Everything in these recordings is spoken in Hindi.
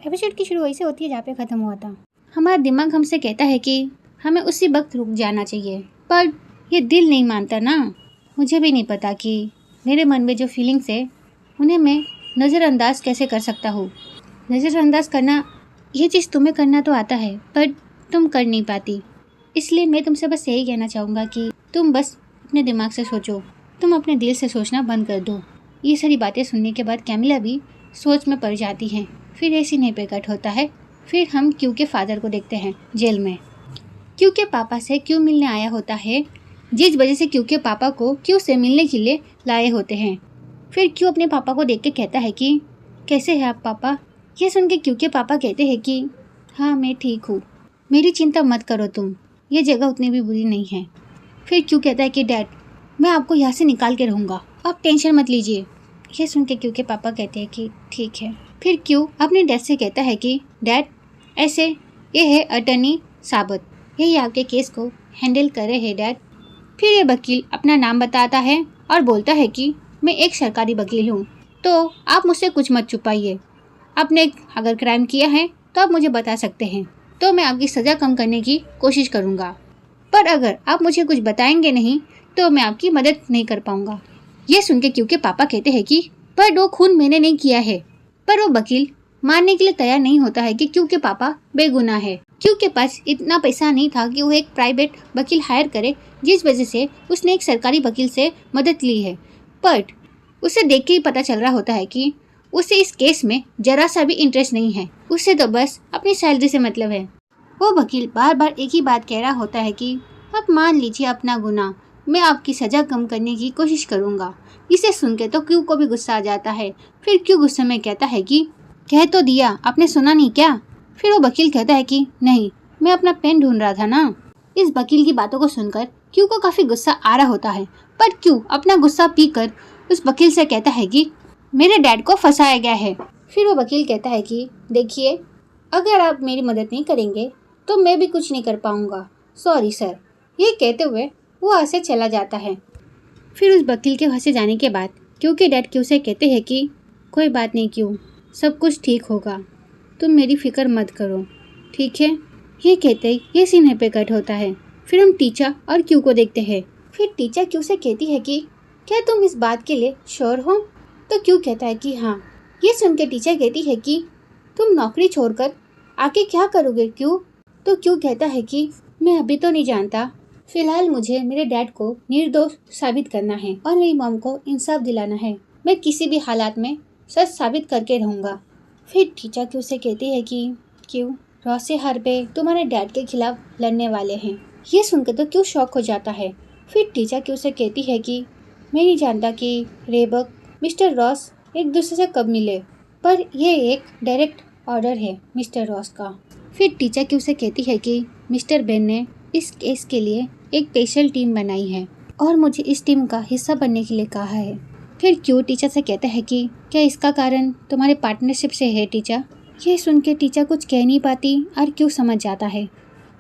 एपिसोड की शुरू वैसे होती है जहाँ पे खत्म हुआ था। हमारा दिमाग हमसे कहता है कि हमें उसी वक्त रुक जाना चाहिए, पर ये दिल नहीं मानता ना। मुझे भी नहीं पता कि मेरे मन में जो फीलिंग्स है उन्हें मैं नज़रअंदाज कैसे कर सकता हूँ। नज़रअंदाज करना, ये चीज़ तुम्हें करना तो आता है पर तुम कर नहीं पाती। इसलिए मैं तुमसे बस यही कहना चाहूँगा कि तुम बस अपने दिमाग से सोचो, तुम अपने दिल से सोचना बंद कर दो। ये सारी बातें सुनने के बाद कैमिला भी सोच में पड़ जाती हैं। फिर ऐसी नहीं पे कट होता है। फिर हम क्यू के फादर को देखते हैं जेल में। क्यू के पापा से क्यू मिलने आया होता है, जिस वजह से क्यू के पापा को क्यू से मिलने के लिए लाए होते हैं। फिर क्यू अपने पापा को देख के कहता है कि कैसे हैं आप पापा। यह सुन के क्यू के पापा कहते हैं कि हाँ मैं ठीक हूँ, मेरी चिंता मत करो तुम, ये जगह उतनी भी बुरी नहीं है। फिर क्यू कहता है कि डैड मैं आपको यहाँ से निकाल के रहूँगा, आप टेंशन मत लीजिए। यह सुन के क्यू के पापा कहते हैं कि ठीक है। फिर क्यू अपने डैड से कहता है कि डैड ऐसे ये है अटर्नी साबत, यही आपके केस को हैंडल कर रहे हैं डैड। फिर ये वकील अपना नाम बताता है और बोलता है कि मैं एक सरकारी वकील हूँ, तो आप मुझसे कुछ मत छुपाइए। आपने अगर क्राइम किया है तो आप मुझे बता सकते हैं, तो मैं आपकी सज़ा कम करने की कोशिश करूँगा, पर अगर आप मुझे कुछ बताएंगे नहीं तो मैं आपकी मदद नहीं कर पाऊँगा। ये सुन के क्यू के पापा कहते हैं कि पर वो खून मैंने नहीं किया है। पर वो वकील मानने के लिए तैयार नहीं होता है कि क्यू के पापा बेगुनाह है। क्यू के पास इतना पैसा नहीं था कि वो एक प्राइवेट वकील हायर करे, जिस वजह से उसने एक सरकारी वकील से मदद ली है। बट उसे देख के ही पता चल रहा होता है कि उसे इस केस में जरा सा भी इंटरेस्ट नहीं है, उसे तो बस अपनी सैलरी से मतलब है। वो वकील बार बार एक ही बात कह रहा होता है कि आप मान लीजिए अपना गुनाह, मैं आपकी सज़ा कम करने की कोशिश करूँगा। इसे सुन के तो क्यू को भी गुस्सा आ जाता है। फिर क्यू गुस्से में कहता है कि कह तो दिया, आपने सुना नहीं क्या। फिर वो वकील कहता है कि नहीं, मैं अपना पेन ढूंढ रहा था ना। इस वकील की बातों को सुनकर क्यू को काफ़ी गुस्सा आ रहा होता है, पर क्यू अपना गुस्सा पीकर उस वकील से कहता है कि मेरे डैड को फंसाया गया है। फिर वो वकील कहता है कि देखिए, अगर आप मेरी मदद नहीं करेंगे तो मैं भी कुछ नहीं कर पाऊँगा, सॉरी सर। ये कहते हुए वो वहाँ से चला जाता है। फिर उस वकील के वहाँ से जाने के बाद क्यू के डैड क्यू से कहते हैं कि कोई बात नहीं क्यू, सब कुछ ठीक होगा, तुम मेरी फिक्र मत करो, ठीक है। ये कहते ही ये सीन पे कट होता है। फिर हम टीचा और क्यू को देखते हैं। फिर टीचा क्यू से कहती है कि क्या तुम इस बात के लिए श्योर हो। तो क्यू कहता है कि हाँ। ये सुन के टीचा कहती है कि तुम नौकरी छोड़कर आके क्या करोगे क्यू। तो क्यू कहता है कि मैं अभी तो नहीं जानता, फिलहाल मुझे मेरे डैड को निर्दोष साबित करना है और मेरी मॉम को इंसाफ दिलाना है। मैं किसी भी हालात में सच साबित करके रहूँगा। फिर टीचा क्यू से कहती है कि क्यू, रॉस से हार्वे तुम्हारे डैड के खिलाफ लड़ने वाले हैं। ये सुनकर तो क्यू शॉक हो जाता है। फिर टीचा क्यू से कहती है कि मैं नहीं जानता कि रेबक मिस्टर रॉस एक दूसरे से कब मिले, पर यह एक डायरेक्ट ऑर्डर है मिस्टर रॉस का। फिर टीचा क्यू से कहती है कि मिस्टर बेन ने इस केस के लिए एक स्पेशल टीम बनाई है और मुझे इस टीम का हिस्सा बनने के लिए कहा है। फिर क्यू टीचर से कहता है कि क्या इसका कारण तुम्हारे पार्टनरशिप से है टीचर। ये सुन के टीचर कुछ कह नहीं पाती और क्यू समझ जाता है।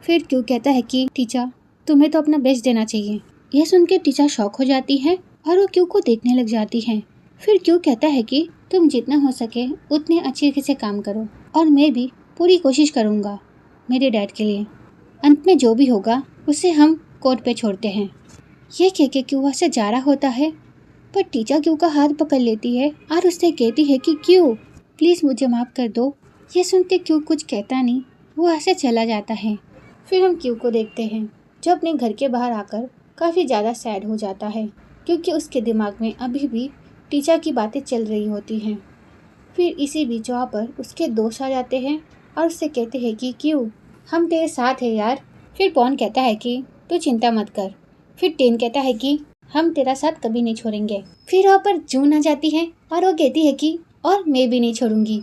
फिर क्यू कहता है कि टीचर तुम्हें तो अपना बेस्ट देना चाहिए। यह सुन के टीचर शॉक हो जाती है और वो क्यू को देखने लग जाती है। फिर क्यू कहता है कि तुम जितना हो सके उतने अच्छे से काम करो और मैं भी पूरी कोशिश करूँगा मेरे डैड के लिए। अंत में जो भी होगा उसे हम कोर्ट पे छोड़ते हैं। ये कह के क्यू वहाँ से जा रहा होता है, पर टीचर क्यू का हाथ पकड़ लेती है और उससे कहती है कि क्यू प्लीज़ मुझे माफ़ कर दो। ये सुनते क्यू कुछ कहता नहीं, वो वहाँ से चला जाता है। फिर हम क्यू को देखते हैं जो अपने घर के बाहर आकर काफ़ी ज़्यादा सैड हो जाता है, क्योंकि उसके दिमाग में अभी भी टीचर की बातें चल रही होती हैं। फिर इसी बीच वहाँ पर उसके दोस्त आ जाते हैं और उससे कहते हैं कि क्यू हम तेरे साथ है यार। फिर पॉन कहता है कि तू चिंता मत कर। फिर टेन कहता है कि हम तेरा साथ कभी नहीं छोड़ेंगे। फिर वहाँ पर जून आ जाती है और वो कहती है कि और मैं भी नहीं छोड़ूंगी।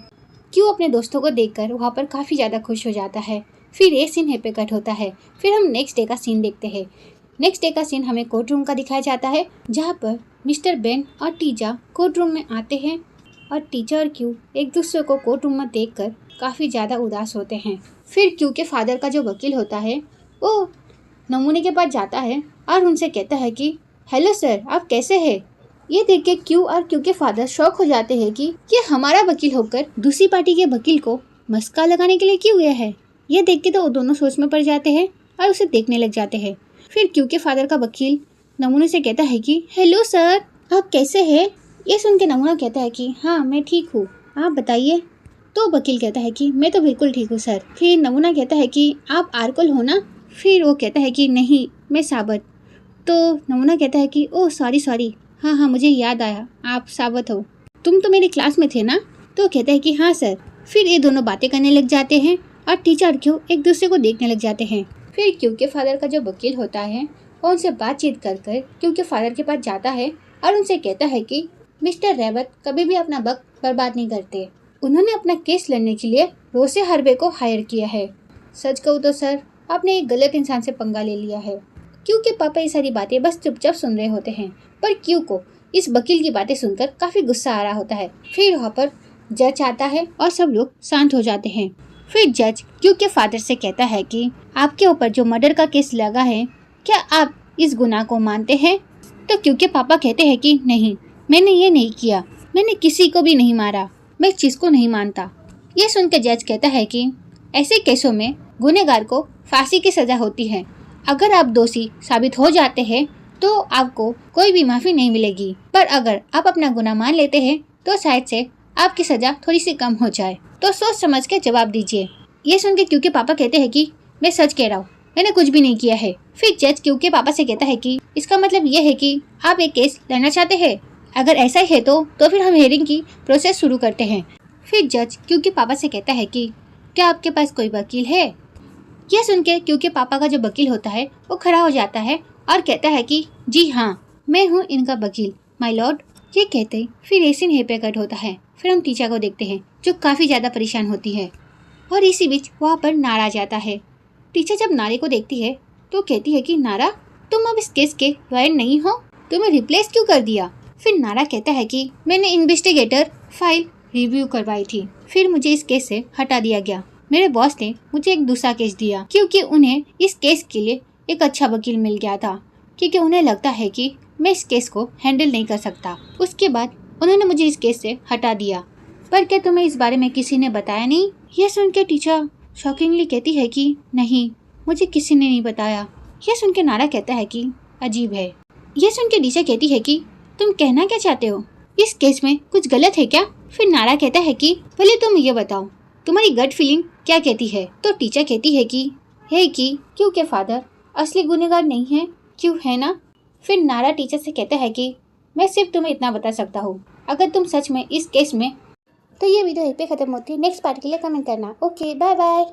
क्यू अपने दोस्तों को देखकर वहाँ पर काफ़ी ज़्यादा खुश हो जाता है। फिर ये सीन है पे कट होता है। फिर हम नेक्स्ट डे का सीन देखते हैं। नेक्स्ट डे का सीन हमें कोर्ट रूम का दिखाया जाता है, जहाँ पर मिस्टर बेन और टीचा कोर्ट रूम में आते हैं और टीचर और क्यू एक दूसरे को कोर्ट रूम में देखकर काफ़ी ज़्यादा उदास होते हैं। फिर क्यू के फादर का जो वकील होता है वो नमूने के पास जाता है और उनसे कहता है कि हेलो सर, आप कैसे हैं। ये देख के क्यू और क्यू के फादर शॉक हो जाते हैं कि ये हमारा वकील होकर दूसरी पार्टी के वकील को मस्का लगाने के लिए क्यों गया है? यह देख के तो वो दोनों सोच में पड़ जाते हैं और उसे देखने लग जाते हैं। फिर क्यू के फादर का वकील नमूने से कहता है कि हेलो सर, आप कैसे हैं? ये सुन के नमूना कहता है कि हाँ मैं ठीक हूँ, आप बताइए। तो वकील कहता है कि मैं तो बिल्कुल ठीक हूँ सर। फिर नमूना कहता है कि आप आरकोल हो ना? फिर वो कहता है कि नहीं, मैं साबत। तो नमूना कहता है कि ओह सॉरी, हाँ मुझे याद आया, आप साबत हो। तुम तो मेरी क्लास में थे ना? तो कहता है कि हाँ सर। फिर ये दोनों बातें करने लग जाते हैं और टीचर और क्यू एक दूसरे को देखने लग जाते हैं। फिर क्यू के फादर का जो वकील होता है वो उनसे बातचीत कर क्यू के फादर के पास जाता है और उनसे कहता है कि मिस्टर रेवत कभी भी अपना वक्त बर्बाद नहीं करते। उन्होंने अपना केस लड़ने के लिए रोसे हार्वे को हायर किया है। सच कहूँ तो सर, आपने एक गलत इंसान से पंगा ले लिया है। क्यू के पापा ये सारी बातें बस चुपचाप सुन रहे होते हैं, पर क्यू को इस वकील की बातें सुनकर काफी गुस्सा आ रहा होता है। फिर वहाँ पर जज आता है और सब लोग शांत हो जाते हैं। फिर जज क्यू के फादर से कहता है कि आपके ऊपर जो मर्डर का केस लगा है, क्या आप इस गुनाह को मानते हैं? तो क्यू के पापा कहते हैं कि नहीं, मैंने ये नहीं किया, मैंने किसी को भी नहीं मारा, मैं इस चीज़ को नहीं मानता। ये सुनकर जज कहता है कि ऐसे केसों में गुनहगार को फांसी की सजा होती है। अगर आप दोषी साबित हो जाते हैं तो आपको कोई भी माफ़ी नहीं मिलेगी, पर अगर आप अपना गुनाह मान लेते हैं तो शायद से आपकी सजा थोड़ी सी कम हो जाए। तो सोच समझ के जवाब दीजिए। ये सुन के क्यू के पापा कहते हैं कि मैं सच कह रहा हूँ, मैंने कुछ भी नहीं किया है। फिर जज क्यू के पापा से कहता है कि इसका मतलब ये है कि आप एक केस लड़ना चाहते हैं? अगर ऐसा ही है तो फिर हम हियरिंग की प्रोसेस शुरू करते हैं। फिर जज क्यू के पापा से कहता है कि क्या आपके पास कोई वकील है? यह सुन के क्यू के पापा का जो वकील होता है वो खड़ा हो जाता है और कहता है कि जी हाँ, मैं हूँ इनका वकील, माय लॉर्ड। ये कहते ही फिर एक सीन पे कट होता है। फिर हम टीचर को देखते हैं जो काफ़ी ज़्यादा परेशान होती है और इसी बीच वहाँ पर नारा आ जाता है। टीचर जब नारे को देखती है तो कहती है कि नारा, तुम अब इस केस के लॉयर नहीं हो, तुम्हें रिप्लेस क्यों कर दिया? फिर नारा कहता है कि मैंने इन्वेस्टिगेटर फाइल रिव्यू करवाई थी, फिर मुझे इस केस से हटा दिया गया। मेरे बॉस ने मुझे एक दूसरा केस दिया क्योंकि उन्हें इस केस के लिए एक अच्छा वकील मिल गया था, क्योंकि उन्हें लगता है कि मैं इस केस को हैंडल नहीं कर सकता। उसके बाद उन्होंने मुझे इस केस से हटा दिया। पर क्या तुम्हें इस बारे में किसी ने बताया नहीं? यह सुन के टीचर शॉकिंगली कहती है कि नहीं, मुझे किसी ने नहीं बताया। यह सुन के नारा कहता है कि अजीब है। यह सुन के टीचर कहती है कि तुम कहना क्या चाहते हो? इस केस में कुछ गलत है क्या? फिर नारा कहता है कि पहले तुम ये बताओ, तुम्हारी गट फीलिंग क्या कहती है? तो टीचर कहती है कि क्यू के फादर असली गुनहगार नहीं है, क्यों है ना? फिर नारा टीचर से कहता है कि मैं सिर्फ तुम्हें इतना बता सकता हूँ, अगर तुम सच में इस केस में। तो ये वीडियो यहीं पे खत्म होती है। नेक्स्ट पार्ट के लिए कमेंट करना। Okay, bye bye.